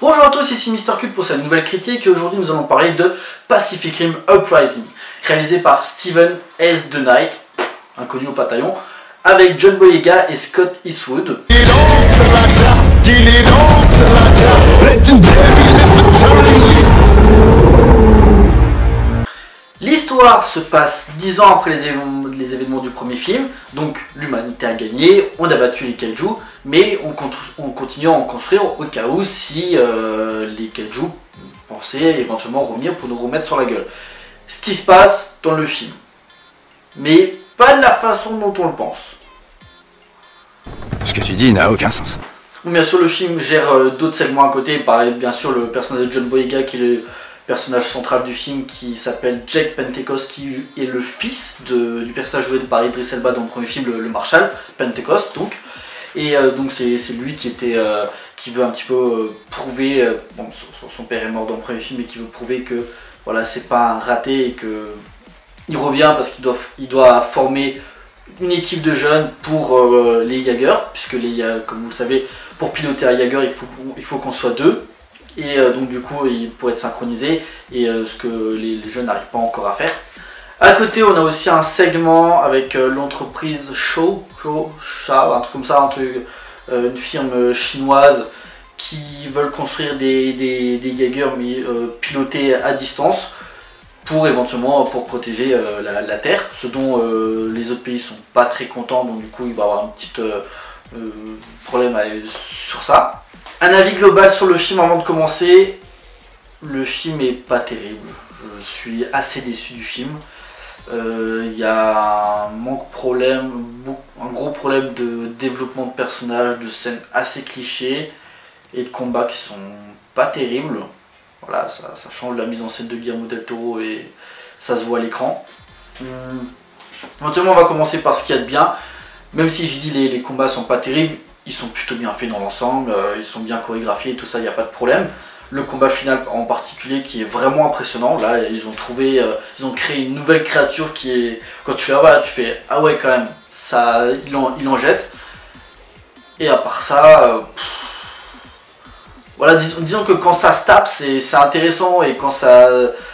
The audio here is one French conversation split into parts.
Bonjour à tous, ici Mr Cube pour cette nouvelle critique et aujourd'hui nous allons parler de Pacific Rim Uprising, réalisé par Steven S. DeKnight, inconnu au bataillon, avec John Boyega et Scott Eastwood. L'histoire se passe 10 ans après les événements du premier film, donc l'humanité a gagné, on a battu les kaiju, mais on continue à en construire au cas où si les kaiju pensaient éventuellement revenir pour nous remettre sur la gueule. Ce qui se passe dans le film, mais pas de la façon dont on le pense. Ce que tu dis n'a aucun sens. Bien sûr, le film gère d'autres segments à côté, pareil, bien sûr le personnage de John Boyega qui est le personnage central du film qui s'appelle Jake Pentecost, qui est le fils du personnage joué par Idris Elba dans le premier film, le Marshal Pentecost donc. Et donc c'est lui qui veut un petit peu prouver, bon, son père est mort dans le premier film, mais qui veut prouver que voilà, c'est pas un raté et que il revient parce qu'il doit former une équipe de jeunes pour les Jaegers, puisque comme vous le savez, pour piloter un Jaeger il faut qu'on soit deux. Et donc du coup, pour être synchronisé, et ce que les jeunes n'arrivent pas encore à faire. À côté, on a aussi un segment avec l'entreprise Shaw, un truc comme ça, une firme chinoise qui veulent construire des Jaegers mais pilotés à distance pour éventuellement protéger la Terre, ce dont les autres pays sont pas très contents, donc du coup il va y avoir un petit problème sur ça. Un avis global sur le film avant de commencer, le film est pas terrible, je suis assez déçu du film. Il y a un gros problème de développement de personnages, de scènes assez clichés et de combats qui sont pas terribles. Voilà, ça change la mise en scène de Guillermo del Toro et ça se voit à l'écran. Éventuellement on va commencer par ce qu'il y a de bien, même si je dis les combats sont pas terribles. Ils sont plutôt bien faits dans l'ensemble, ils sont bien chorégraphiés, tout ça, il n'y a pas de problème. Le combat final en particulier qui est vraiment impressionnant, là ils ont créé une nouvelle créature qui est... Quand tu la vois, tu fais ah ouais quand même, ça, il en jette. Et à part ça, voilà, disons que quand ça se tape c'est intéressant et quand ça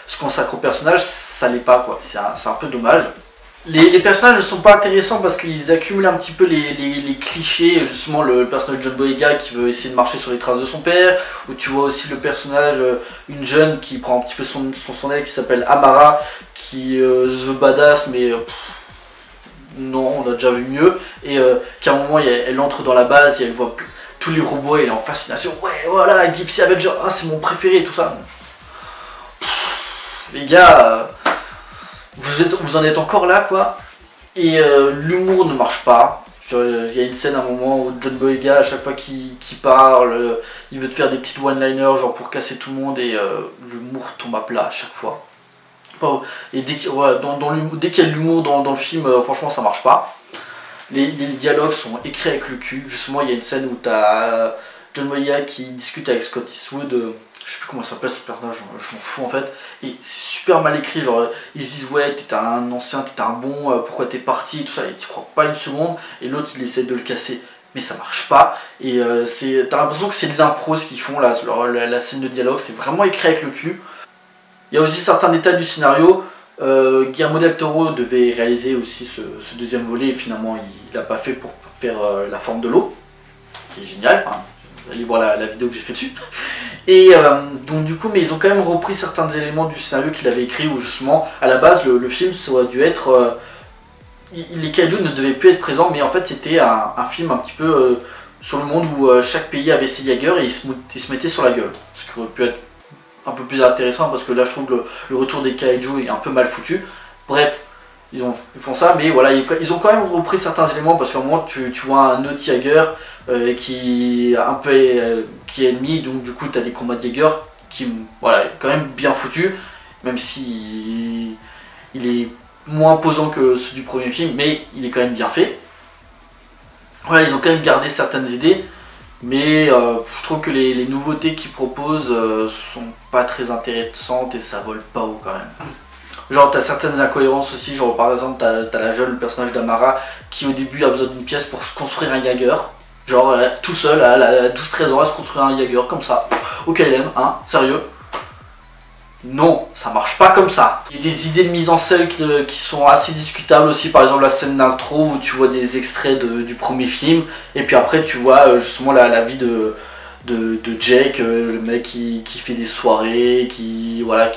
se consacre au personnage, ça l'est pas quoi, c'est un peu dommage. Les personnages ne sont pas intéressants parce qu'ils accumulent un petit peu les clichés, justement le personnage de John Boyega qui veut essayer de marcher sur les traces de son père, où tu vois aussi le personnage, une jeune qui prend un petit peu son aile qui s'appelle Amara, qui se veut badass mais non, on a déjà vu mieux, et qu'à un moment elle entre dans la base et elle voit tous les robots et elle est en fascination, ouais voilà, Gypsy Avenger, ah, c'est mon préféré et tout ça. Les gars... Vous en êtes encore là quoi, et l'humour ne marche pas. Il y a une scène à un moment où John Boyega, à chaque fois qu'il parle, il veut te faire des petites one-liners genre pour casser tout le monde et l'humour tombe à plat à chaque fois. Et dès qu'il y a de l'humour dans le film, franchement ça marche pas. Les dialogues sont écrits avec le cul. Justement il y a une scène où t'as John Boyega qui discute avec Scott Eastwood, je sais plus comment ça s'appelle ce personnage, je m'en fous en fait, et c'est super mal écrit, genre ils se disent ouais t'es un ancien, t'es un bon, pourquoi t'es parti, tout ça, et t'y crois pas une seconde, et l'autre il essaie de le casser, mais ça marche pas, et t'as l'impression que c'est de l'impro ce qu'ils font là, la scène de dialogue, c'est vraiment écrit avec le cul. Il y a aussi certains détails du scénario, Guillermo del Toro devait réaliser aussi ce deuxième volet, et finalement il l'a pas fait pour faire La forme de l'eau, qui est génial, hein. Allez voir la vidéo que j'ai fait dessus. Et donc du coup, mais ils ont quand même repris certains éléments du scénario qu'il avait écrit, où justement, à la base, le film, ça aurait dû être... les kaiju ne devaient plus être présents, mais en fait c'était un film un petit peu sur le monde où chaque pays avait ses Jaegers et ils se mettaient sur la gueule. Ce qui aurait pu être un peu plus intéressant, parce que là je trouve que le retour des kaiju est un peu mal foutu. Bref, ils font ça, mais voilà, ils ont quand même repris certains éléments, parce qu'à un moment tu vois un autre Jaeger qui est ennemi, donc du coup tu as des combats de Jaeger qui, voilà, quand même bien foutus, même si il est moins imposant que ceux du premier film, mais il est quand même bien fait. Voilà, ils ont quand même gardé certaines idées, mais je trouve que les nouveautés qu'ils proposent sont pas très intéressantes et ça vole pas haut quand même. Genre t'as certaines incohérences aussi, genre par exemple t'as la jeune, le personnage d'Amara, qui au début a besoin d'une pièce pour se construire un Jaeger, Genre tout seul à 12-13 ans, elle se construit un Jaeger comme ça, au KLM, hein, sérieux. Non, ça marche pas comme ça. Il y a des idées de mise en scène qui sont assez discutables aussi, par exemple la scène d'intro où tu vois des extraits du premier film, et puis après tu vois justement la vie de Jake, le mec qui fait des soirées, voilà,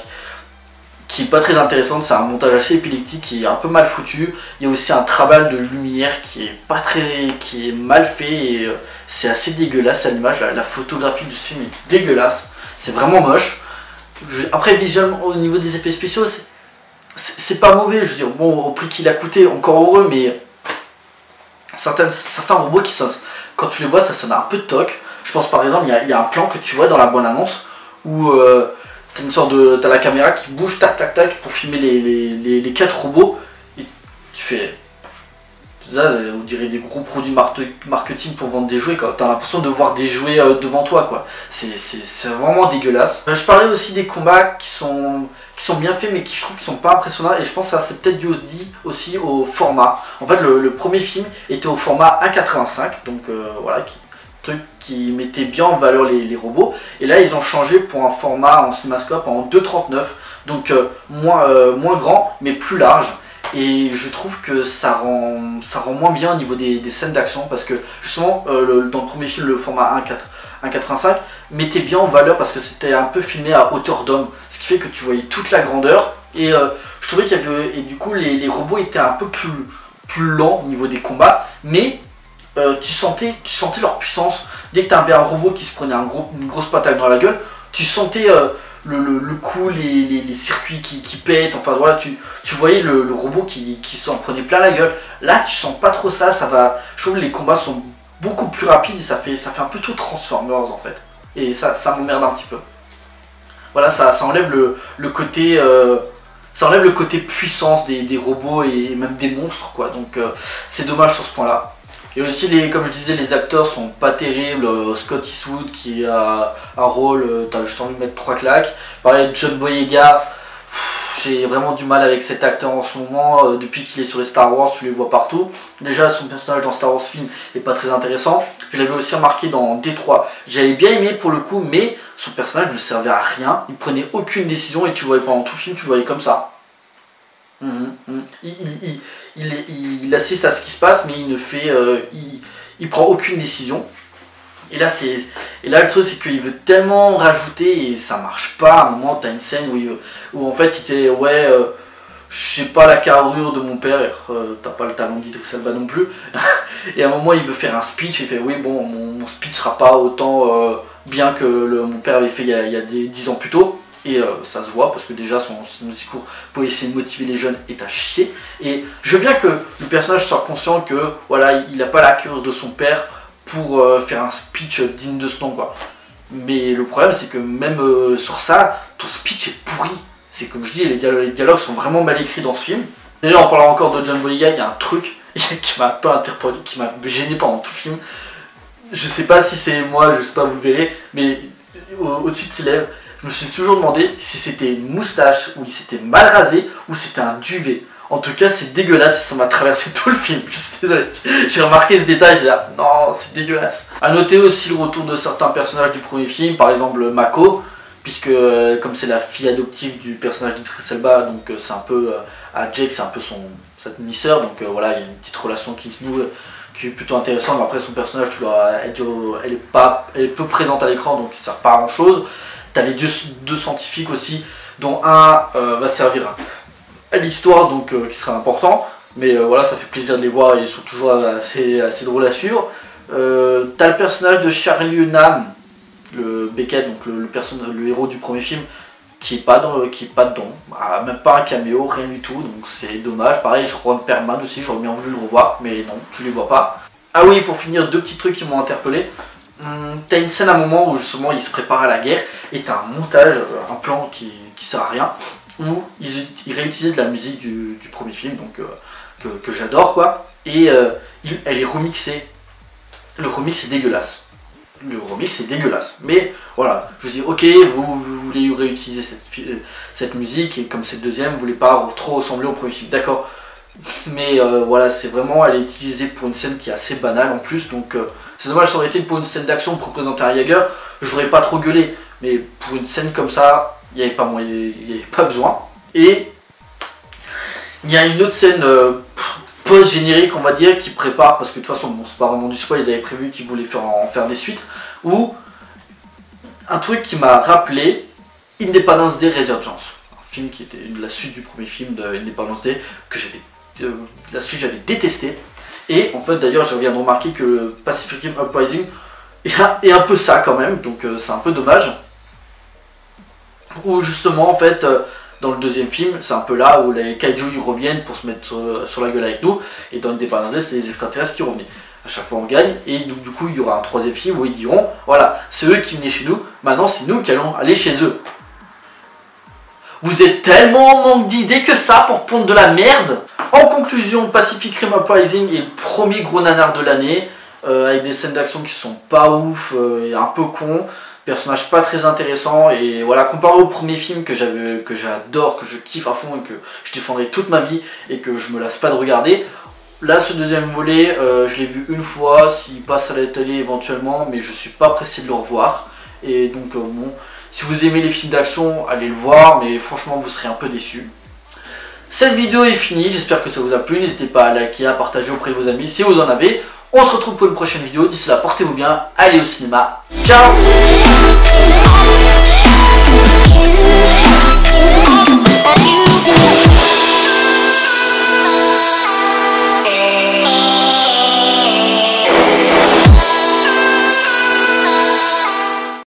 qui est pas très intéressante. C'est un montage assez épileptique qui est un peu mal foutu. Il y a aussi un travail de lumière qui est mal fait, et c'est assez dégueulasse à l'image. La photographie du film est dégueulasse, c'est vraiment moche. Après, visuellement, au niveau des effets spéciaux, c'est pas mauvais. Je veux dire, bon, au prix qu'il a coûté, encore heureux, mais certains robots qui sonnent, quand tu les vois, ça sonne un peu de toc. Je pense par exemple, il y a un plan que tu vois dans la bande-annonce où t'as la caméra qui bouge tac tac tac pour filmer les 4 robots, et tu fais. Ça, on dirait des gros produits marketing pour vendre des jouets, quoi. T'as l'impression de voir des jouets devant toi, quoi. C'est vraiment dégueulasse. Je parlais aussi des combats qui sont bien faits, mais qui je trouve qui sont pas impressionnants, et je pense que ça c'est peut-être dû aussi au format. En fait, le premier film était au format A85, donc voilà, truc qui mettait bien en valeur les robots, et là ils ont changé pour un format en cinémascope en 2.39, donc moins grand, mais plus large. Et je trouve que ça rend moins bien au niveau des scènes d'action, parce que justement dans le premier film, le format 1.85 mettait bien en valeur parce que c'était un peu filmé à hauteur d'homme, ce qui fait que tu voyais toute la grandeur, et je trouvais qu'il y avait, et du coup les robots étaient un peu plus lents au niveau des combats, mais tu sentais leur puissance. Dès que tu avais un robot qui se prenait une grosse patate dans la gueule, tu sentais le coup, les circuits qui pètent, enfin voilà, tu voyais le robot qui s'en prenait plein la gueule. Là tu sens pas trop ça, je trouve que les combats sont beaucoup plus rapides, et ça fait un peu tout Transformers en fait. Et ça m'emmerde un petit peu. Voilà, ça enlève le côté puissance des robots et même des monstres, quoi. Donc c'est dommage sur ce point là. Et aussi, comme je disais, les acteurs sont pas terribles. Scott Eastwood qui a un rôle, t'as juste envie de mettre 3 claques. Pareil, John Boyega, j'ai vraiment du mal avec cet acteur en ce moment. Depuis qu'il est sur les Star Wars, tu les vois partout. Déjà, son personnage dans Star Wars film est pas très intéressant. Je l'avais aussi remarqué dans Détroit. J'avais bien aimé pour le coup, mais son personnage ne servait à rien. Il prenait aucune décision, et tu voyais pendant tout le film, tu le voyais comme ça. Il assiste à ce qui se passe, mais il prend aucune décision. Et là le truc, c'est qu'il veut tellement rajouter, et ça marche pas. À un moment t'as une scène où en fait il était j'ai pas la carrure de mon père, t'as pas le talent d'Idriss Elba non plus. Et à un moment il veut faire un speech, et il fait oui bon, mon speech sera pas autant bien que mon père avait fait il y a 10 ans plus tôt. Et ça se voit, parce que déjà son discours pour essayer de motiver les jeunes est à chier. Et je veux bien que le personnage soit conscient que voilà, il n'a pas la cure de son père pour faire un speech digne de ce nom, quoi. Mais le problème, c'est que même sur ça, ton speech est pourri. C'est comme je dis, les dialogues sont vraiment mal écrits dans ce film. D'ailleurs, en parlant encore de John Boyega, il y a un truc qui m'a pas interpellé, qui m'a gêné pendant tout le film. Je sais pas si c'est moi, je sais pas, vous le verrez, mais au-dessus de ses lèvres, je me suis toujours demandé si c'était une moustache, ou il s'était mal rasé, ou c'était un duvet. En tout cas, c'est dégueulasse, et ça m'a traversé tout le film. Je suis désolé. J'ai remarqué ce détail, j'ai là, non, c'est dégueulasse. A noter aussi le retour de certains personnages du premier film, par exemple Mako, puisque comme c'est la fille adoptive du personnage d'Idriss Elba, donc c'est un peu à Jake, c'est un peu sa demi-sœur, donc voilà, il y a une petite relation qui se noue, qui est plutôt intéressante. Mais après, son personnage, elle est peu présente à l'écran, donc ça sert pas à grand chose. T'as les deux scientifiques aussi, dont un va servir à l'histoire, donc qui sera important. Mais voilà, ça fait plaisir de les voir, et ils sont toujours assez drôles à suivre. T'as le personnage de Charlie Hunnam, le Beckett, donc le héros du premier film, qui est pas dedans, même pas un caméo, rien du tout, donc c'est dommage. Pareil, je crois Perman aussi, j'aurais bien voulu le revoir, mais non, tu les vois pas. Ah oui, pour finir, 2 petits trucs qui m'ont interpellé. T'as une scène à un moment où justement il se prépare à la guerre, et t'as un montage, un plan qui sert à rien, où ils réutilisent la musique du premier film, donc que j'adore, quoi, et elle est remixée. Le remix est dégueulasse. Mais voilà, je dis ok, vous voulez réutiliser cette musique, et comme c'est le deuxième, vous voulez pas trop ressembler au premier film, d'accord. Mais voilà, c'est vraiment, elle est utilisée pour une scène qui est assez banale en plus, donc c'est dommage, ça aurait été pour une scène d'action pour présenter un Jaeger, j'aurais pas trop gueulé, mais pour une scène comme ça, il n'y avait pas moyen, il n'y avait pas besoin. Et il y a une autre scène post-générique, on va dire, qui prépare, parce que de toute façon, bon, c'est pas vraiment du spoil, ils avaient prévu qu'ils voulaient en faire des suites, où un truc qui m'a rappelé Independence Day Resurgence, un film qui était la suite du premier film de Independence Day, que la suite j'avais détesté. Et en fait d'ailleurs je viens de remarquer que le Pacific Rim Uprising est un peu ça quand même, donc c'est un peu dommage. Où justement en fait dans le deuxième film c'est un peu là où les kaiju ils reviennent pour se mettre sur la gueule avec nous, et dans Independence Day c'était les extraterrestres qui revenaient. À chaque fois on gagne, et donc du coup il y aura un troisième film où ils diront voilà, c'est eux qui venaient chez nous, maintenant c'est nous qui allons aller chez eux. Vous êtes tellement en manque d'idées que ça pour pondre de la merde. En conclusion, Pacific Rim Uprising est le premier gros nanar de l'année, avec des scènes d'action qui sont pas ouf et un peu con, personnage pas très intéressant, et voilà, comparé au premier film que j'adore, que je kiffe à fond et que je défendrai toute ma vie et que je me lasse pas de regarder. Là, ce deuxième volet, je l'ai vu une fois, s'il passe à la télé éventuellement, mais je suis pas pressé de le revoir. Et donc bon, si vous aimez les films d'action, allez le voir, mais franchement vous serez un peu déçus. Cette vidéo est finie, j'espère que ça vous a plu, n'hésitez pas à liker, à partager auprès de vos amis si vous en avez. On se retrouve pour une prochaine vidéo, d'ici là portez-vous bien, allez au cinéma, ciao.